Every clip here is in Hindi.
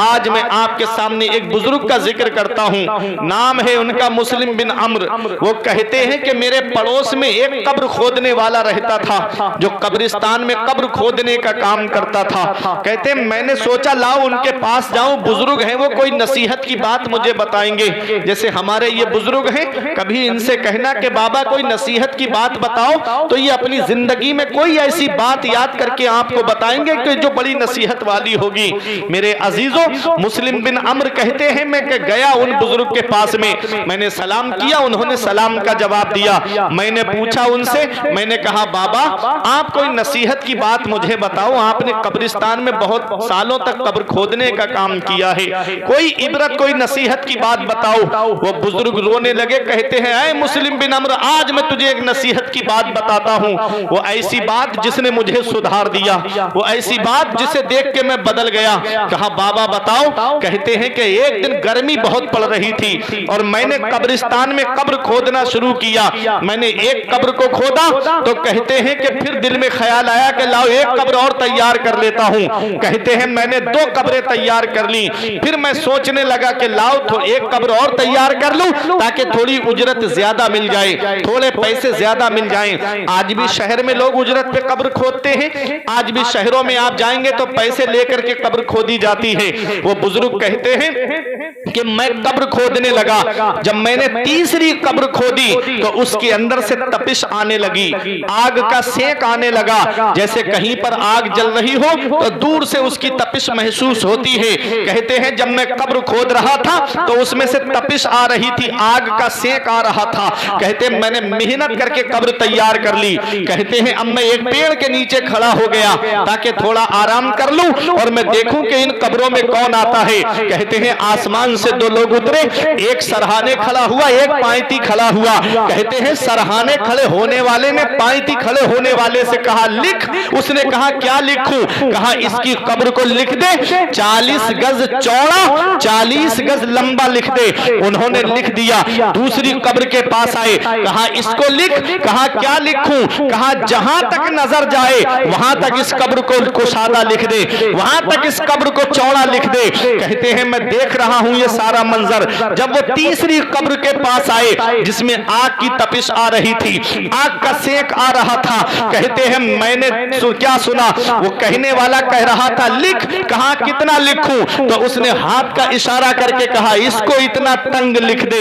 आज मैं आपके सामने एक बुजुर्ग का जिक्र करता हूँ। नाम है उनका मुस्लिम बिन अम्र। वो कहते हैं कि मेरे पड़ोस में एक कब्र खोदने वाला रहता था, जो कब्रिस्तान में कब्र खोदने का काम करता था। कहते मैंने सोचा लाओ उनके पास जाऊं, बुजुर्ग हैं वो, कोई नसीहत की बात मुझे बताएंगे। जैसे हमारे ये बुजुर्ग हैं, कभी इनसे कहना कि बाबा कोई नसीहत की बात बताओ, तो ये अपनी जिंदगी में कोई ऐसी बात याद करके आपको बताएंगे कि जो बड़ी नसीहत वाली होगी। मेरे अजीजों, मुस्लिम बिन अम्र कहते हैं मैं गया उन बुजुर्ग के पास में, मैंने सलाम किया, उन्होंने सलाम का जवाब दिया। मैंने पूछा उनसे, मैंने कहा बाबा आप कोई नसीहत की बात मुझे बताओ, आपने कब्रिस्तान में बहुत सालों तक कब्र खोदने का काम किया है, कोई इबरत कोई नसीहत की बात बताओ। वो बुजुर्ग रोने लगे, कहते हैं ऐ मुस्लिम बिन अम्र, आज मैं तुझे एक नसीहत की बात बताता हूँ, वो ऐसी बात जिसने मुझे सुधार दिया, वो ऐसी बात जिसे देख के मैं बदल गया। कहा बाबा बताओ। कहते हैं कि एक दिन गर्मी बहुत पड़ रही थी और मैंने कब्रिस्तान में कब्र खोदना शुरू किया। मैंने एक कब्र को खोदा तो कहते हैं कि फिर दिल में ख्याल आया कि लाओ एक कब्र और तैयार कर लेता हूँ। कहते हैं मैंने 2 कब्रें तैयार कर ली। फिर मैं सोचने लगा कि लाओ तो एक कब्र और तैयार कर लूं ताकि थोड़ी उजरत ज्यादा मिल जाए, थोड़े पैसे ज्यादा मिल जाएं। आज भी शहर में लोग उजरत पे कब्र खोदते हैं, आज भी शहरों में आप जाएंगे तो पैसे लेकर के कब्र खोदी जाती है। वो बुजुर्ग कहते हैं कि मैं कब्र खोदने लगा, जब मैंने तीसरी कब्र खोदी तो उसके अंदर से तपिश आने लगी, आग का सेक आने लगा, जैसे कहीं पर आग जल रही हो तो दूर से उसकी तपिश महसूस होती है। कहते हैं जब मैं कब्र खोद रहा था तो उसमें से तपिश आ रही थी, आग का सेक आ रहा था। कहते हैं मैंने मेहनत करके कब्र तैयार कर ली। कहते हैं अब मैं एक पेड़ के नीचे खड़ा हो गया ताकि थोड़ा आराम कर लूं और मैं देखूं कि इन कब्रों में कौन आता है। कहते हैं आसमान से 2 लोग उतरे, एक सरहाने खड़ा हुआ, एक पायती खड़ा हुआ। कहते हैं सरहाने खड़े होने वाले ने पायती खड़े होने वाले से कहा लिख। उसने कहा क्या लिखूं? कहा इसकी कब्र को लिख दे, 40 गज चौड़ा 40 गज लंबा लिख दे। उन्होंने लिख दिया। दूसरी कब्र के पास आए, कहा इसको लिख। कहा क्या लिखूं? कहा जहां तक नजर जाए वहां तक इस कब्र को कुशादा लिख दे, वहां तक इस कब्र को चौड़ा लिख दे। कहते हैं मैं देख रहा हूं ये सारा मंजर। जब वो तीसरी कब्र के पास आए जिसमें आग की तपिश आ रही थी, आग का सेक आ रहा था, कहते हैं मैंने क्या सुना, वो कहने वाला कह रहा था लिख। कहा कितना लिखूं? तो उसने हाथ का इशारा करके कहा इसको इतना तंग लिख दे,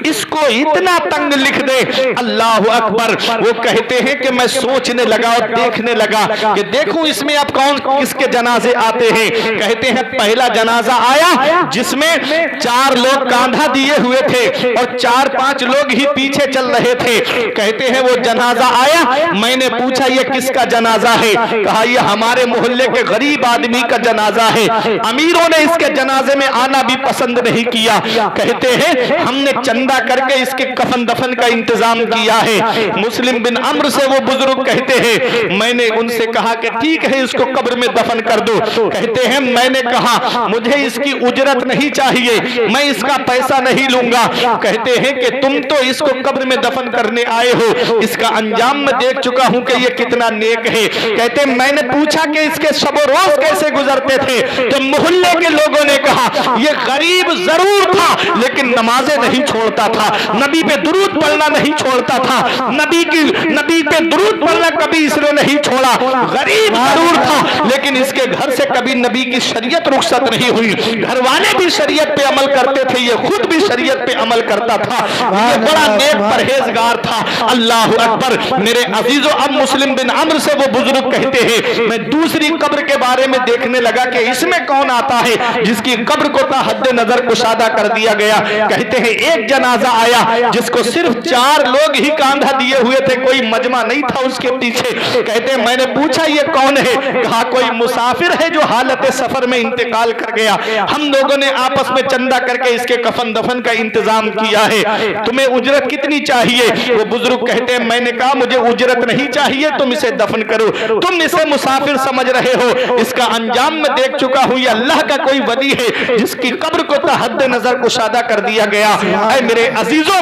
इसको इतना तंग लिख दे। अल्लाह अकबर। वो कहते हैं कि मैं सोचने लगा और देखने लगा कि देखूं इसमें अब कौन किसके जनाजे आते हैं। कहते हैं पहला जनाजा आया जिसमें 4 लोग कांधा दिए हुए थे और 4-5 लोग ही पीछे चल रहे थे। कहते हैं वो जनाजा आया, मैंने पूछा ये किसका जनाजा है? कहा ये हमारे मोहल्ले के गरीब आदमी का जनाजा है, अमीरों ने इसके जनाजे में आना भी पसंद नहीं किया। कहते हैं हमने चंदा करके इसके कफन दफन का इंतजाम किया है। मुस्लिम बिन अम्र से वो बुजुर्ग कहते हैं मैंने उनसे कहा कि ठीक है इसको कब्र में दफन कर दो। कहते हैं मैंने कहा मुझे इसकी उजरत नहीं चाहिए, मैं इसका पैसा नहीं लूंगा। कहते हैं कि तुम तो इसको कब्र में दफन करने आए हो, इसका अंजाम मैं देख चुका हूं कि ये कितना नेक है। कहते मैंने पूछा कि इसके शब रोज कैसे गुजरते थे, तो मोहल्ले के लोगों ने कहा ये गरीब जरूर था लेकिन नमाजें नहीं छोड़ता था, नबी पे दुरूद पढ़ना नहीं छोड़ता था, नबी पे दुरूद पढ़ना कभी इसने नहीं छोड़ा। गरीब जरूर था लेकिन इसके घर से कभी नबी की शरीयत रुखसत नहीं हुई, घर वाले भी शरीयत पे अमल करते थे, ये खुद भी शरीयत पे अमल करता था, ये बड़ा नेक परहेजगार था। अल्लाह अकबर। मेरे अजीजों, अब मुस्लिम बिन अम्र से वो बुजुर्ग कहते हैं मैं दूसरी कब्र के बारे में देखने लगा कि इसमें कौन आता है जिसकी कब्र को हद नजर कुशादा कर दिया गया। कहते हैं एक जनाजा आया जिसको सिर्फ 4 लोग ही कांधा दिए हुए थे, कोई मजमा नहीं था उसके पीछे। कहते हैं मैंने पूछा ये कौन है? कहा कोई मुसाफिर है जो हालत सफर में इंतकाल कर गया। हम लोगों ने आपस में चंदा करके इसके कफन दफन का इंतजाम किया है, तुम्हें उजरत कितनी चाहिए? वो बुजुर्ग कहते हैं मैंने कहा मुझे उजरत नहीं चाहिए, तुम इसे दफन करो, तुम इसे मुसाफिर समझ रहे हो, इसका अंजाम मैं देख चुका हूं। ये अल्लाह का कोई वली है जिसकी कब्र को तहद नजर कुशादा कर दिया गया। ऐ मेरे अजीजों,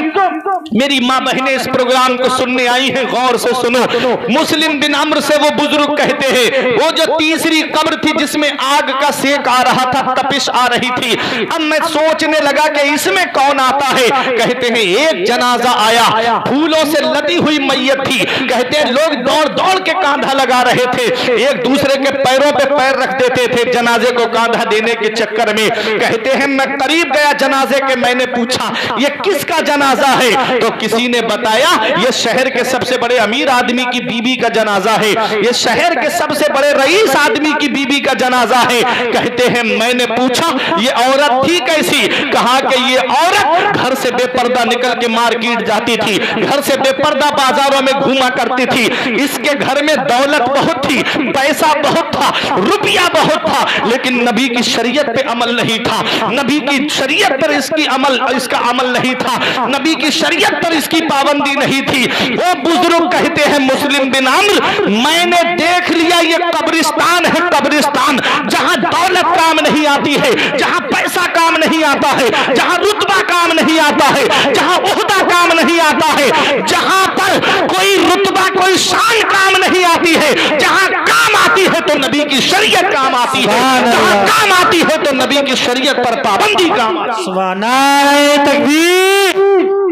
मेरी माँ बहनें इस प्रोग्राम को सुनने आई हैं, गौर से सुनो। मुस्लिम बिन अम्र से वो बुजुर्ग कहते हैं वो जो तीसरी कब्र थी जिसमें आग का सेक आ रहा था, तपिश आ रही थी, अब मैं सोचने लगा कि इसमें कौन आता है। कहते हैं एक जनाजा आया, फूलों से लदी हुई मैयत थी। कहते हैं लोग दौड़ दौड़ के कांधा लगा रहे थे, एक दूसरे के पैरों पे पैर रख देते थे जनाजे को कांधा देने के चक्कर में। कहते हैं मैं करीब गया जनाजे के, मैंने पूछा ये किसका जनाजा है? तो किसी ने बताया ये शहर के सबसे बड़े अमीर आदमी की बीबी का जनाजा है, ये शहर के सबसे बड़े रईस आदमी की बीबी का जनाजा है। कहते हैं मैंने पूछा ये औरत थी कैसी? कहा कि ये औरत घर से बेपर्दा निकल के मार्केट जाती थी, घर से बेपर्दा बाजारों में घूमा करती थी, इसके घर में दौलत बहुत थी, पैसा बहुत था, रुपया बहुत था, लेकिन नबी की शरीयत पे अमल नहीं था, नबी की शरीयत पर इसका अमल नहीं था, नबी की शरीयत पर इसकी पाबंदी नहीं थी। वो बुजुर्ग कहते हैं मुस्लिम बिन अम्र मैंने देख लिया ये कब्रिस्तान है, कब्रिस्तान जहां दौलत काम नहीं आती है, जहां पैसा काम नहीं आता है, जहां रुतबा काम नहीं आता है, जहां ओहदा काम नहीं आता है, जहां पर कोई रुतबा कोई शान काम नहीं आती है, जहां काम आती है तो नबी की शरीयत काम आती है, जहां काम आती है तो नबी की शरीयत पर पाबंदी काम आती है। सुभान नारे तकबीर,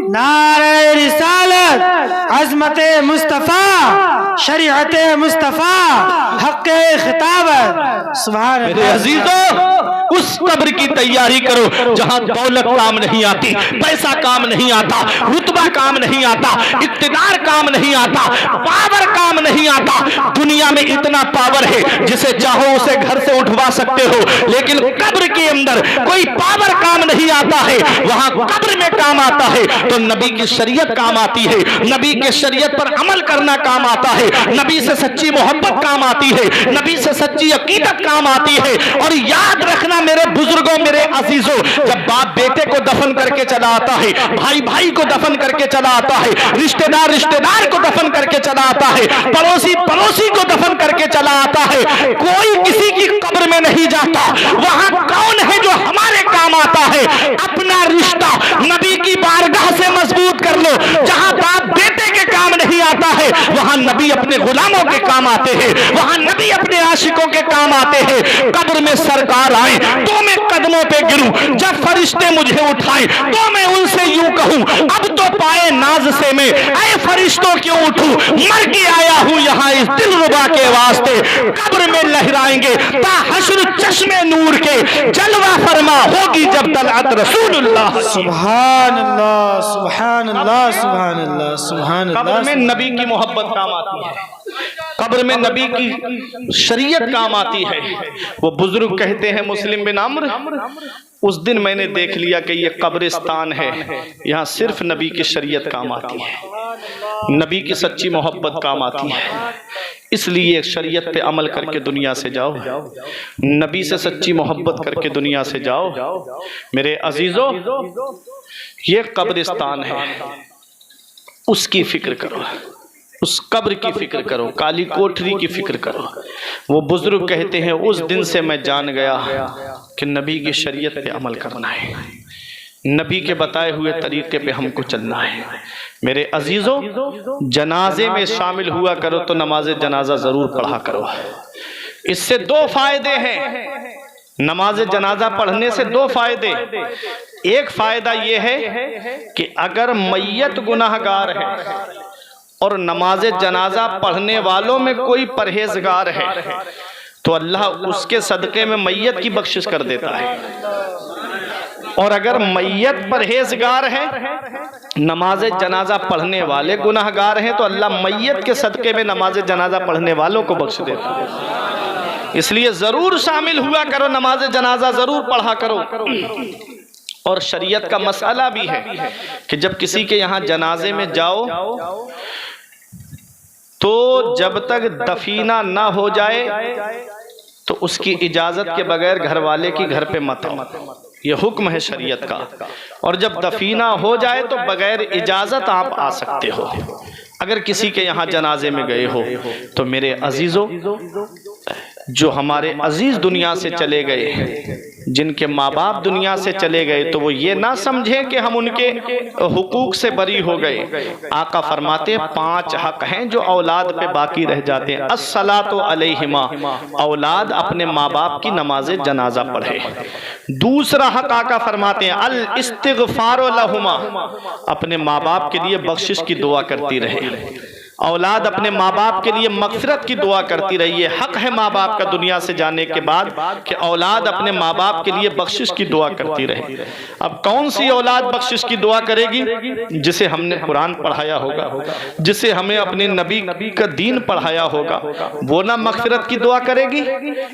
नारे रिसालत, अज़मते मुस्तफा, शरीअते मुस्तफा, हक़्क़े खिताबत। सुभान मेरे अजीजों, उस कब्र की तैयारी करो जहां दौलत काम नहीं आती, पैसा काम नहीं आता, रुतबा काम नहीं आता, इक्तिदार काम नहीं आता, पावर काम नहीं आता। दुनिया में इतना पावर है जिसे चाहो उसे घर से उठवा सकते हो, लेकिन कब्र के अंदर कोई पावर काम नहीं आता है, वहां कब्र में काम आता है तो नबी की शरीयत काम आती है, नबी के शरीयत पर अमल करना काम आता है, नबी से सच्ची मोहब्बत काम आती है, नबी से सच्ची अकीदत काम आती है। और याद रखना मेरे बुजुर्गों, मेरे अजीजों, जब बाप बेटे को दफन करके चला आता है, भाई भाई को दफन करके चला आता है, रिश्तेदार रिश्तेदार को दफन करके चला आता है, पड़ोसी पड़ोसी को दफन करके चला आता है, कोई किसी की कब्र में नहीं जाता। वहां कौन है जो हमारे काम आता है? अपना रिश्ता नबी की बारगाह से मजबूत कर लो। जहां बाप बेटे के काम नहीं आता है वहां नबी अपने गुलामों के काम आते हैं, वहां नबी अपने आशिकों के काम आते हैं। कब्र में सरकार आए तो मैं कदमों पे गिरूं, जब फरिश्ते मुझे उठाएं तो मैं उनसे यूं कहूं अब तो पाए नाज से मैं, ऐ फरिश्तों क्यों उठूं, मर के आया हूं यहां इस दिलरुबा के वास्ते। कब्र में लहराएंगे ता हश्र चश्मे नूर के, जलवा फरमा होगी जब तलअत रसूलुल्लाह। सुभान अल्लाह, सुभान अल्लाह, सुभान अल्लाह, सुभान अल्लाह। कब्र में नबी की मोहब्बत काम आती है, कब्र में नबी की शरीयत काम आती है। वो बुजुर्ग कहते हैं मुस्लिम बिन अम्र उस दिन मैंने देख लिया कि ये कब्रिस्तान है, यहाँ सिर्फ नबी की शरीयत काम आती है, नबी की सच्ची मोहब्बत काम आती है। इसलिए शरीयत पे अमल करके दुनिया से जाओ, नबी से सच्ची मोहब्बत करके दुनिया से जाओ। मेरे अजीजों, ये कब्रिस्तान है, उसकी फिक्र करो, उस कब्र की फिक्र करो, काली कोठरी की फिक्र करो। वो बुजुर्ग कहते हैं उस दिन से मैं जान गया कि नबी की शरीयत पे अमल करना है, नबी के बताए हुए तरीके पे हमको चलना है। मेरे अजीजों, जनाजे में शामिल हुआ करो तो नमाज जनाजा जरूर पढ़ा करो। इससे दो फायदे हैं, नमाज जनाजा पढ़ने से दो फायदे। एक फायदा यह है कि अगर मैयत गुनाहगार है और नमाज जनाजा पढ़ने वालों में कोई परहेजगार है तो अल्लाह उसके सदक़े में मैयत की बख्शिश कर देता है। और अगर मैयत परहेजगार है, नमाज जनाजा पढ़ने वाले गुनाहगार हैं, तो अल्लाह मैयत के सदक़े में नमाज जनाजा पढ़ने वालों को बख्श देता है। इसलिए जरूर शामिल हुआ करो, नमाज जनाजा जरूर पढ़ा करो। और शरीयत का मसला भी है कि जब किसी के यहाँ जनाजे में जाओ तो जब तक दफीना ना हो जाए तो उसकी इजाजत के बगैर घर वाले की घर पे मत आओ। ये हुक्म है शरीयत का। और जब दफीना हो जाए तो बगैर इजाज़त आप आ सकते हो। अगर किसी के यहाँ जनाजे में गए हो तो मेरे अजीज़ों, जो हमारे अजीज दुनिया से चले गए, जिनके माँ बाप दुनिया से चले गए, तो वो ये ना समझें कि हम उनके हुकूक से बरी हो गए। आका फरमाते हैं 5 हक हैं जो औलाद पे बाकी रह जाते हैं। अस्सलातु अलैहिमा, औलाद अपने माँ बाप की नमाज जनाजा पढ़े। दूसरा हक आका फरमाते हैं अल इस्तिगफारु लहुमा, अपने माँ बाप के लिए बख्शिश की दुआ करती रहे। औलाद अपने माँ बाप के लिए मगफिरत की दुआ करती रही है। हक है माँ बाप का दुनिया से जाने के बाद कि औलाद अपने माँ बाप के लिए बख्शिश की दुआ करती रहे। अब कौन सी औलाद बख्शिश की दुआ करेगी? जिसे हमने कुरान पढ़ाया होगा, जिसे हमें अपने नबी का दीन पढ़ाया होगा, वो ना मगफिरत की दुआ करेगी।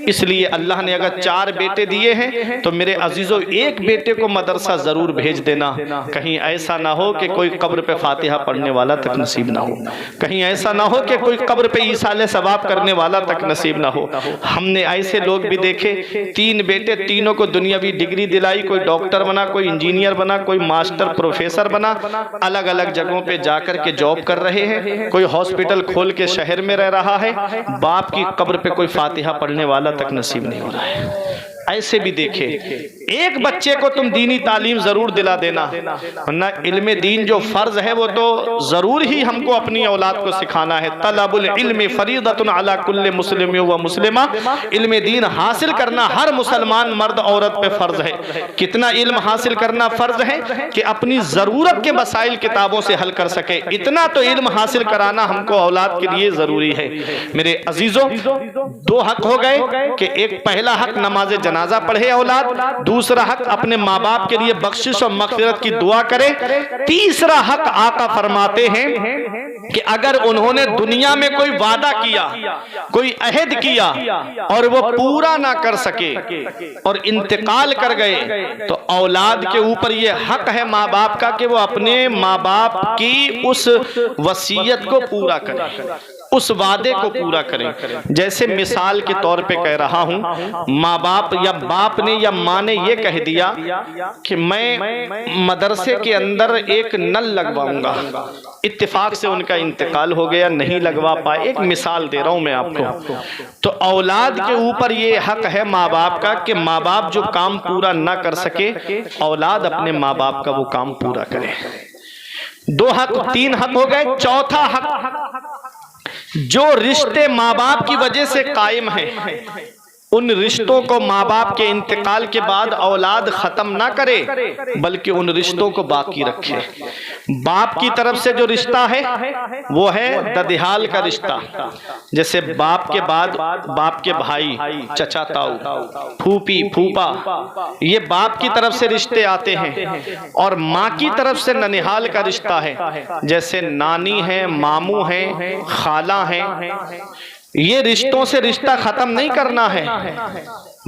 इसलिए अल्लाह ने अगर 4 बेटे दिए हैं तो मेरे अजीजों, एक बेटे को मदरसा जरूर भेज देना। कहीं ऐसा ना हो कि कोई कब्र पे फातिहा पढ़ने वाला तक नसीब ना हो, कहीं ऐसा ना हो कि कोई कब्र पे ईसाले सवाब करने वाला तक नसीब ना हो। हमने ऐसे लोग भी देखे, 3 बेटे, तीनों को दुनियावी डिग्री दिलाई, कोई डॉक्टर बना, कोई इंजीनियर बना, कोई मास्टर प्रोफेसर बना, अलग अलग जगहों पे जाकर के जॉब कर रहे हैं, कोई हॉस्पिटल खोल के शहर में रह रहा है। बाप की कब्र पे कोई फातिहा पढ़ने वाला तक नसीब नहीं हो रहा है। ऐसे भी देखे। एक बच्चे को तुम दीनी तालीम जरूर दिला देना, वरना इल्म दीन जो फर्ज है वो तो जरूर ही हमको अपनी औलाद को सिखाना है। तलबुल इल्म फरीदतुन अला कुल्ले मुस्लिम व मुस्लिमा, इल्म दीन हासिल करना हर मुसलमान मर्द औरत पे फर्ज है। कितना इल्म हासिल करना फर्ज है कि अपनी जरूरत के मसाइल किताबों से हल कर सके, इतना तो इल्म हासिल कराना हमको औलाद के लिए जरूरी है। मेरे अजीजों, 2 हक हो गए कि एक पहला हक नमाज जनाजा पढ़े औलाद, दूसरा हक अपने माँ बाप के लिए बख्शिश और मगफिरत की दुआ करे। तीसरा हक आका फरमाते हैं कि अगर उन्होंने दुनिया में कोई वादा किया, कोई अहद किया और वो पूरा ना कर सके और इंतकाल कर गए, तो औलाद के ऊपर ये हक है माँ बाप का कि वो अपने माँ बाप की उस वसीयत को पूरा करें, उस वादे को पूरा करें। जैसे मिसाल के तौर पे कह रहा हूं, माँ बाप या बाप ने या माँ ने ये कह दिया कि मैं मदरसे के अंदर एक नल लगवाऊंगा, इत्तेफाक से उनका इंतकाल हो गया, नहीं लगवा पाए। एक मिसाल दे रहा हूं मैं आपको। तो औलाद के ऊपर ये हक है माँ बाप का कि माँ बाप जो काम पूरा ना कर सके, औलाद अपने माँ बाप का वो काम पूरा करे। 2 हक, 3 हक हो गए। चौथा हक, जो रिश्ते माँ बाप की वजह से कायम हैं, उन रिश्तों को माँ बाप के इंतकाल के बाद औलाद खत्म ना करे, बल्कि उन रिश्तों को बाकी रखे। बाप की तरफ से जो रिश्ता है वो है ददिहाल का रिश्ता, जैसे बाप के बाद बाप के भाई, चचा ताऊ, फूफी फूफा, ये बाप की तरफ से रिश्ते आते हैं। और माँ की तरफ से ननिहाल का रिश्ता है, जैसे नानी है, मामू है, खाला है। ये रिश्तों से रिश्ता खत्म नहीं करना है।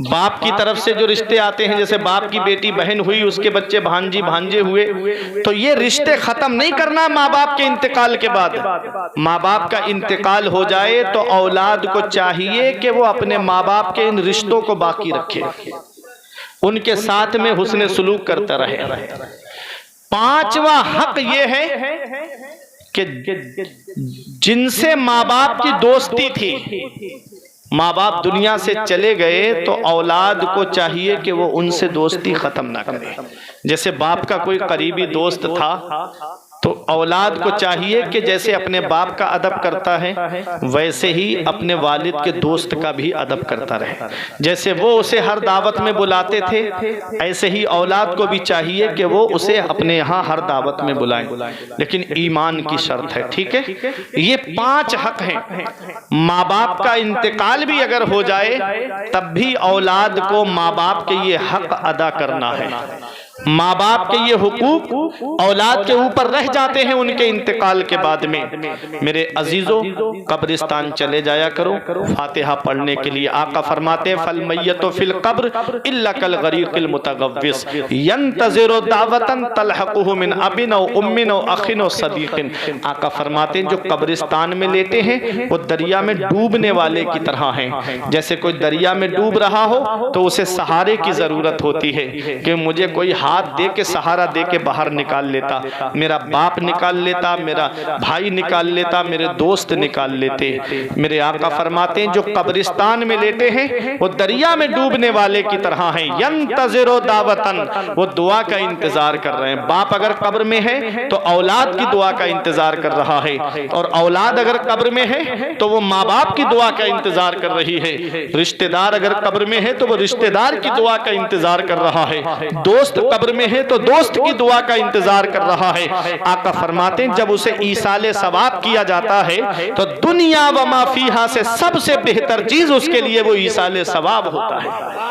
बाप की तरफ से जो रिश्ते आते हैं, जैसे बाप की बेटी बहन हुई, उसके बच्चे भांजी भांजे हुए, तो ये रिश्ते खत्म नहीं करना माँ बाप के इंतकाल के बाद। माँ बाप का इंतकाल हो जाए तो औलाद को चाहिए कि वो अपने माँ बाप के इन रिश्तों को बाकी रखे, उनके साथ में हुस्न सुलूक करता रहे। 5वां हक ये है कि जिनसे माँ बाप की दोस्ती थी, माँ बाप दुनिया से चले गए, तो औलाद को चाहिए कि वो उनसे दोस्ती खत्म ना करे। जैसे बाप का कोई करीबी दोस्त था, तो औलाद को चाहिए कि जैसे अपने बाप का अदब करता है, वैसे ही अपने वालिद के दोस्त का भी अदब करता रहे। जैसे वो उसे हर दावत में बुलाते थे, ऐसे ही औलाद को भी चाहिए कि वो उसे अपने यहाँ हर दावत में बुलाएं, लेकिन ईमान की शर्त है। ठीक है, ये 5 हक हैं। माँ बाप का इंतकाल भी अगर हो जाए, तब भी औलाद को माँ बाप के ये हक अदा करना है। माँ बाप के ये हुकूक औलाद के ऊपर रह जाते हैं उनके इंतकाल के बाद में। मेरे अजीजों, कब्रिस्तान चले जाया करो फातिहा पढ़ने के लिए। आका फरमाते हैं फल मय्यतु फिल कब्र इल्ला कल गरीकिल मुतगव्विस यंतज़िरु दावतन तलहकुहु मिन अबिन व उम्मिन व अखिन व सदीकिन। आका फरमाते हैं जो कब्रिस्तान में लेटे हैं वो दरिया में डूबने वाले की तरह हैं। जैसे कोई दरिया में डूब रहा हो तो उसे सहारे की जरूरत होती है कि मुझे कोई हाथ दे के सहारा दे के बाहर निकाल लेता, मेरा बाप निकाल लेता, मेरा भाई निकाल लेता, मेरे दोस्त निकाल लेते। मेरे आका फरमाते हैं जो कब्रिस्तान में लेटे हैं वो दरिया में डूबने वाले की तरह हैं। यंतज़िरु दावतन, वो दुआ का इंतजार कर रहे हैं। बाप अगर कब्र में है तो औलाद की दुआ का इंतजार कर रहा है, और औलाद अगर कब्र में है तो वो माँ बाप की दुआ का इंतजार कर रही है। रिश्तेदार अगर कब्र में है तो वो रिश्तेदार की दुआ का इंतजार कर रहा है। दोस्त कब्र में है तो दोस्त की दुआ का इंतजार कर रहा है। आका फरमाते हैं जब उसे ईसाले सवाब किया जाता है तो दुनिया व मा फीहा से सबसे बेहतर चीज उसके लिए वो ईसाले सवाब होता है।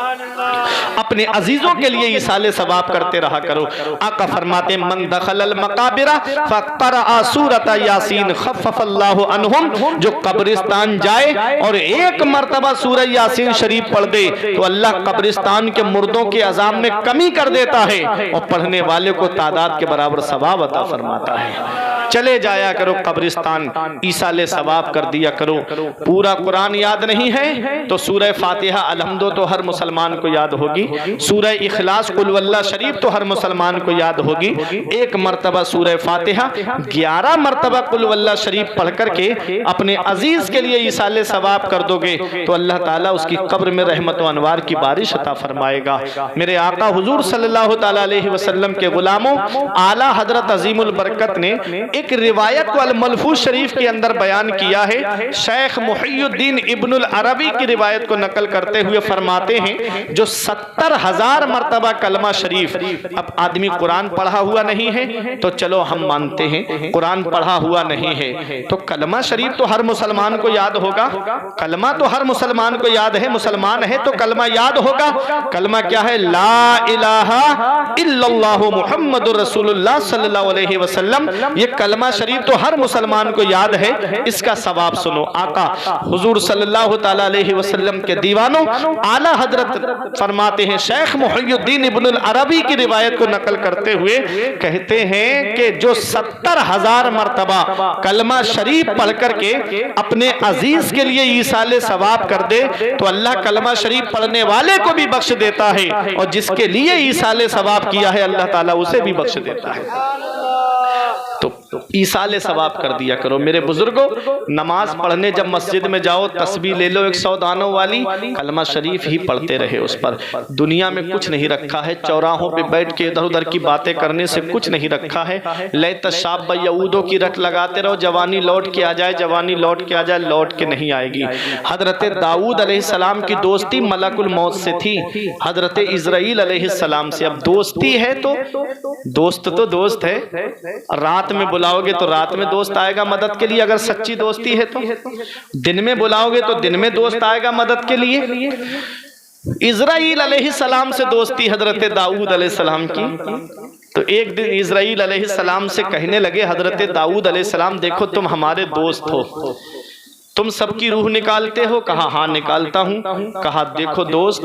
अपने अजीजों के लिए ईसाले सवाब करते रहा करो। आका फरमाते हैं मन दखलल मकाबिरा फक़रा सूरत यासीन खफ़फ़ल्लाहु अन्हुम, जो कब्रिस्तान जाए और एक मर्तबा सूरह यासीन शरीफ पढ़ दे तो अल्लाह कब्रिस्तान के मुर्दों के अज़ाब में कमी कर देता है और पढ़ने वाले को तादाद के बराबर सवाब अता फरमाता है। चले जाया करो कब्रिस्तान, ईसाले सवाब कर दिया करो। पूरा कुरान याद नहीं है तो सूरह फातिहा अलहम्दो तो हर मुसलमान को याद होगी, सूरह इखलास कुल वल्लाह शरीफ तो हर मुसलमान को याद होगी। एक मर्तबा सूरह फातिहा, 11 मर्तबा कुल वल्लाह शरीफ पढ़ करके अपने अजीज के लिए ईसाले सवाब कर दोगे तो अल्लाह ताला उसकी कब्र में रहमत व अनवार की बारिश अता फरमाएगा। मेरे आका हुजूर सल्लल्लाहु ताला अलैहि वसल्लम के गुलामों आला हजरत अजीमुल बरकत ने एक रिवायत को अल मलफूज शरीफ के अंदर बयान किया है। शेख मुहियुद्दीन इब्नुल अरबी की रिवायत को नकल करते हुए फरमाते हैं जो 70,000 मर्तबा कलमा शरीफ, अब आदमी कुरान पढ़ा हुआ नहीं है तो चलो हम मानते हैं कुरान पढ़ा हुआ नहीं है तो कलमा शरीफ तो हर मुसलमान को याद होगा। कलमा तो हर मुसलमान को याद है, मुसलमान है तो कलमा याद होगा। कलमा क्या है? ला इलाहा इल्लल्लाहु मुहम्मदुर रसूलुल्लाह सल्लल्लाहु अलैहि वसल्लम। ये कलमा शरीफ तो हर मुसलमान को याद है। इसका सवाब सुनो। आका हुजूर सल्लल्लाहु ताला अलैहि वसल्लम के दीवानों आला हजरत फरमाते हैं, शेख मुहियुद्दीन इब्नुल अरबी की रिवायत को नकल करते हुए कहते हैं कि जो 70,000 मर्तबा कलमा शरीफ पढ़ करके अपने अजीज के लिए ईसाले सवाब कर दे तो अल्लाह कलमा शरीफ पढ़ने वाले को भी बख्श देता है और जिसके लिए ईसाले सवाब किया है अल्लाह ताला उसे भी बख्श देता है। तो ईसाले सवाब कर दिया करो। मेरे बुजुर्गों, नमाज पढ़ने जब मस्जिद में जाओ तस्बीह ले लो 100 दानों वाली, कलमा शरीफ ही पढ़ते रहे उस पर। दुनिया में कुछ नहीं रखा है, चौराहों पे बैठ के इधर उधर की बातें करने से कुछ नहीं रखा है। लैत शाब यऊदों की रट लगाते रहो, जवानी लौट के आ जाए, जवानी लौट के आ जाए, लौट के नहीं आएगी। हजरत दाऊद अलैहिस्सलाम की दोस्ती मलकुल मौत से थी, हजरत इजराइल अलैहिस्सलाम से। अब दोस्ती है तो दोस्त है, रात में बुलाओगे तो रात में दोस्त आएगा मदद के लिए अगर सच्ची दोस्ती है तो, दिन में बुलाओगे तो दिन में दोस्त आएगा मदद के लिए। इजराइल अलैहिस्सलाम से दोस्ती हजरत दाऊद अलैहिस्सलाम की। तो एक दिन इजराइल अलैहिस्सलाम से कहने लगे हजरत दाऊद अलैहिस्सलाम, देखो तुम हमारे दोस्त हो, तुम सबकी रूह निकालते हो? कहा हाँ निकालता हूँ। कहा देखो दोस्त,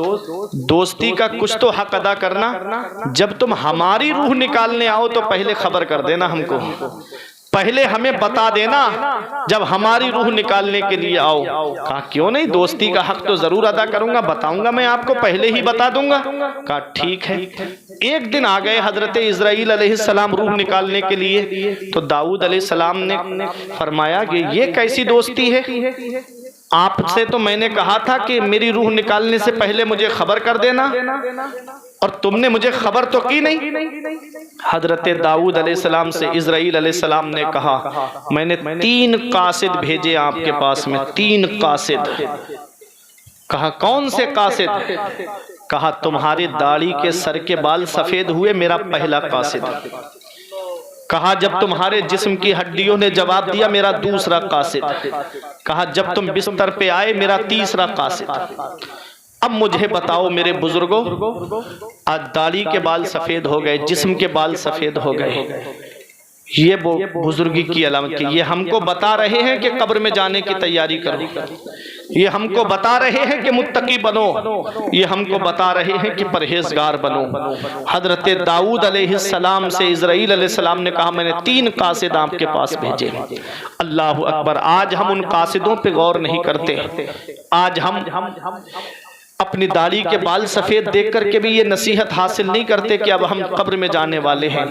दोस्ती का कुछ तो हक अदा करना। जब तुम हमारी रूह निकालने आओ तो पहले खबर कर देना हमको, पहले हमें बता देना जब हमारी रूह निकालने के लिए आओ। कहा क्यों नहीं, दोस्ती का हक तो जरूर अदा करूंगा, बताऊंगा मैं आपको, पहले ही बता दूंगा। कहा ठीक है। एक दिन आ गए हजरत इजराइल अलैहिस्सलाम रूह निकालने के लिए, तो दाऊद अलैहिस्सलाम ने फरमाया कि ये कैसी दोस्ती है? आपसे तो मैंने कहा था कि मेरी रूह निकालने से पहले मुझे खबर कर देना और तुमने मुझे खबर तो की नहीं। हजरत दाऊद अलैहिस्सलाम से इजराइल अलैहिस्सलाम ने कहा, मैंने 3 कासिद भेजे आपके पास में, 3 कासिद। कहा कौन से कासिद? कहा तुम्हारी दाढ़ी के सर के बाल सफेद हुए, मेरा पहला कासिद। कहा जब तुम्हारे जिस्म की हड्डियों ने जवाब दिया, मेरा दूसरा कासिद। कहा जब तुम बिस्तर पे आए, मेरा तीसरा कासिद। अब मुझे बताओ मेरे बुजुर्गों, आज दाढ़ी के बाल सफेद हो गए, जिस्म के बाल सफेद हो गए, ये वो बुजुर्गी की अलामत की। ये हमको बता रहे हैं कि कब्र में जाने की तैयारी करो, ये हमको बता रहे हैं कि मुत्तकी बनो, ये हमको बता रहे हैं कि परहेजगार बनो। हजरत दाऊद अलैहिस्सलाम से इज़राइल अलैहिस्सलाम ने कहा मैंने 3 कासिद आपके पास भेजे। अल्लाह अकबर। आज हम उन कासिदों पे गौर नहीं करते। आज हम अपनी दाढ़ी के बाल सफेद देख करके भी ये नसीहत हासिल नहीं करते कि अब हम कब्र में जाने वाले हैं।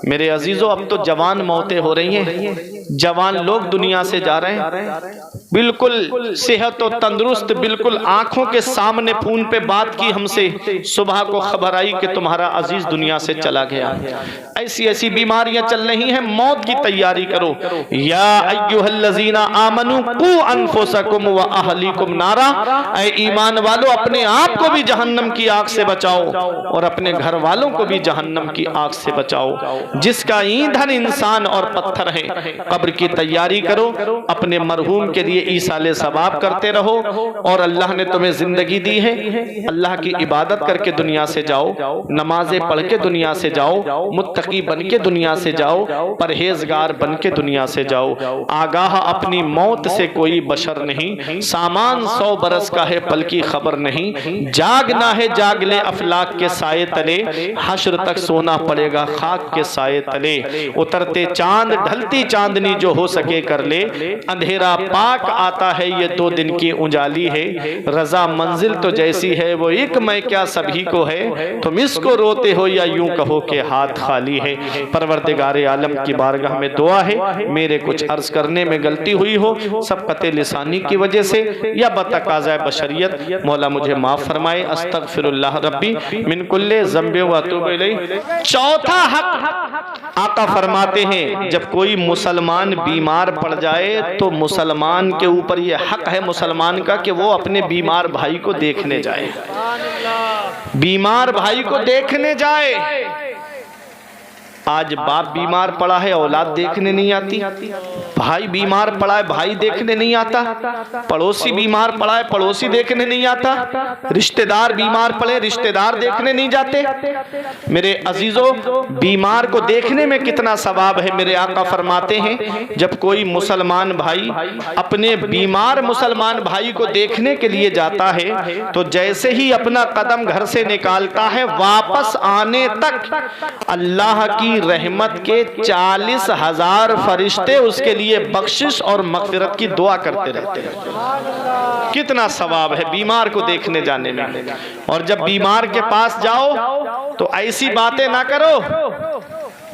मेरे अजीजों, अब तो जवान मौतें हो रही हैं, जवान लोग दुनिया से जा रहे हैं, बिल्कुल सेहत और तंदुरुस्त, बिल्कुल आंखों के सामने फोन पे बात की हमसे, सुबह को खबर आई कि तुम्हारा अजीज दुनिया से चला गया। ऐसी ऐसी बीमारियां चल रही हैं, मौत की तैयारी करो। या अय्युहल्लज़ीना आमनू कू अनफुसकुम व अहलीकुम नारा, ऐ ईमान वालों अपने आप को भी जहन्नम की आग से बचाओ और अपने घर वालों को भी जहन्नम की आग से बचाओ। जिसका ईंधन इंसान और पत्थर है। कब्र की तैयारी करो, अपने मरहूम के लिए ईसाले सवाब करते रहो, और अल्लाह ने तुम्हें जिंदगी दी है, अल्लाह की इबादत करके दुनिया से जाओ, नमाजें पढ़ के दुनिया से जाओ, मुत्तकी बन के दुनिया से जाओ, परहेजगार बन के दुनिया से जाओ। आगाह अपनी मौत से कोई बशर नहीं, सामान 100 बरस का है पल की खबर नहीं, जागना है जाग ले अफलाक के साए तले, हश्र तक सोना पड़ेगा खाक के साए तले। उतरते चांद ढलती चांदनी जो हो सके कर ले, अंधेरा पाक आता है ये 2 दिन की उजाली है। रजा मंजिल तो जैसी है वो एक मैं क्या सभी को है, तुम इसको रोते हो या यूं कहो के हाथ खाली है। परवरदिगार आलम की बारगाह में दुआ है, मेरे कुछ अर्ज करने में गलती हुई हो सबकत लिसानी की वजह से या बतकाज़ा बशरियत, मौला मुझे माफ फरमाए। अस्तगफिरुल्लाह रब्बी मिन कुल्ले ज़ंबे व अतूबु इलैह। चौथा हक आका फरमाते हैं, जब कोई मुसलमान बीमार पड़ जाए तो मुसलमान के ऊपर यह हक है मुसलमान का कि वो अपने बीमार भाई को देखने जाए, बीमार भाई को देखने जाए। आज बाप बीमार पड़ा है, औलाद देखने नहीं आती, भाई बीमार पड़ा है, भाई देखने नहीं आता, पड़ोसी बीमार पड़ा है, पड़ोसी देखने नहीं आता, रिश्तेदार बीमार पड़े, रिश्तेदार देखने नहीं जाते। मेरे अजीजों, बीमार को देखने में कितना सवाब है। मेरे आका फरमाते हैं, जब कोई मुसलमान भाई अपने बीमार मुसलमान भाई को देखने के लिए जाता है तो जैसे ही अपना कदम घर से निकालता है, वापस आने तक अल्लाह की रहमत के 40,000 फरिश्ते उसके लिए बख्शिश और मग़फ़िरत की दुआ करते रहते हैं। कितना सवाब है बीमार को देखने जाने में। और जब बीमार के पास जाओ तो ऐसी बातें ना करो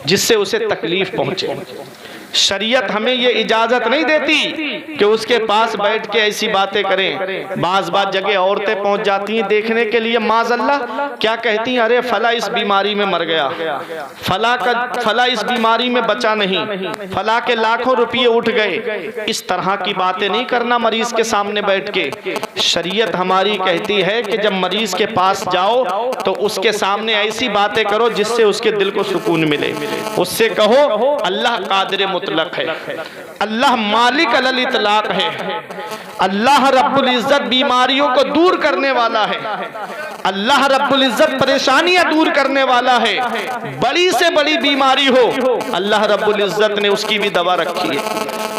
जिससे उसे तकलीफ पहुंचे। शरीयत हमें ये इजाजत नहीं देती कि उसके पास बैठ के ऐसी बातें करें। बाज जगह औरतें पहुंच जाती हैं देखने के लिए, माज़अल्लाह क्या कहती हैं, अरे फला इस बीमारी में मर गया, फला इस बीमारी में बचा नहीं, फला के लाखों रुपये उठ गए। इस तरह की बातें नहीं करना मरीज के सामने बैठ के। शरीयत हमारी कहती है कि जब मरीज के पास जाओ तो उसके सामने ऐसी बातें करो जिससे उसके दिल को सुकून मिले। उससे कहो अल्लाह कादिर मुतलक है, अल्लाह मालिक अलल इतलाक है, अल्लाह रब्बुल इज्जत बीमारियों को दूर करने वाला है, अल्लाह रब्बुल इज्जत परेशानियां दूर करने वाला है। बड़ी से बड़ी बीमारी हो अल्लाह रब्बुल इज्जत ने उसकी भी दवा रखी है,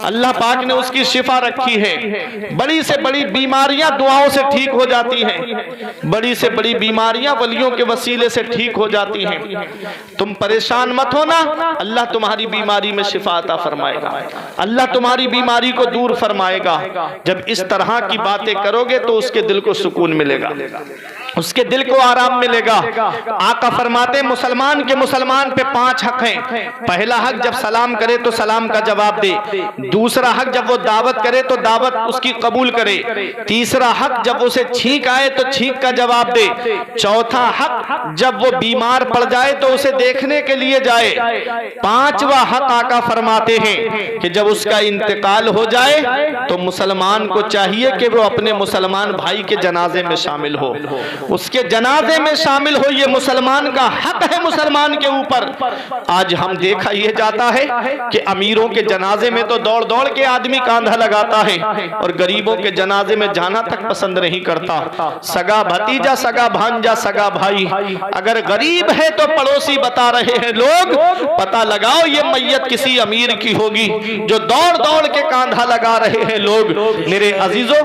अल्लाह पाक ने उसकी शिफा रखी है। बड़ी से बड़ी बीमारियां दुआओं से ठीक हो जाती हैं, बड़ी से बड़ी बीमारियां वलियों के वसीले से ठीक हो जाती हैं। तुम परेशान मत हो ना, अल्लाह तुम्हारी बीमारी में शिफा अता फरमाएगा, अल्लाह तुम्हारी बीमारी को दूर फरमाएगा। जब इस तरह की बातें करोगे तो उसके दिल को सुकून मिलेगा, उसके दिल को आराम मिलेगा। आका फरमाते मुसलमान के मुसलमान पे 5 हक हैं। पहला हक जब सलाम करे तो सलाम का जवाब दे, दूसरा हक जब वो दावत करे तो दावत उसकी कबूल करे, तीसरा हक जब उसे छींक आए तो छींक का जवाब दे, चौथा हक जब वो बीमार पड़ जाए तो उसे देखने के लिए जाए, पांचवा हक आका फरमाते हैं कि जब उसका इंतकाल हो जाए तो मुसलमान को चाहिए कि वो अपने मुसलमान भाई के जनाजे में शामिल हो। उसके जनाजे में शामिल हो, ये मुसलमान का हक है मुसलमान के ऊपर। आज हम देखा यह जाता है कि अमीरों के जनाजे में तो दौड़ दौड़ के आदमी कांधा लगाता है और गरीबों के जनाजे में जाना तक पसंद नहीं करता। सगा भतीजा, सगा भांजा, सगा भाई, अगर गरीब है तो पड़ोसी बता रहे हैं लोग, पता लगाओ ये मैयत किसी अमीर की होगी, जो दौड़ दौड़ के कांधा लगा रहे हैं लोग। मेरे अजीजों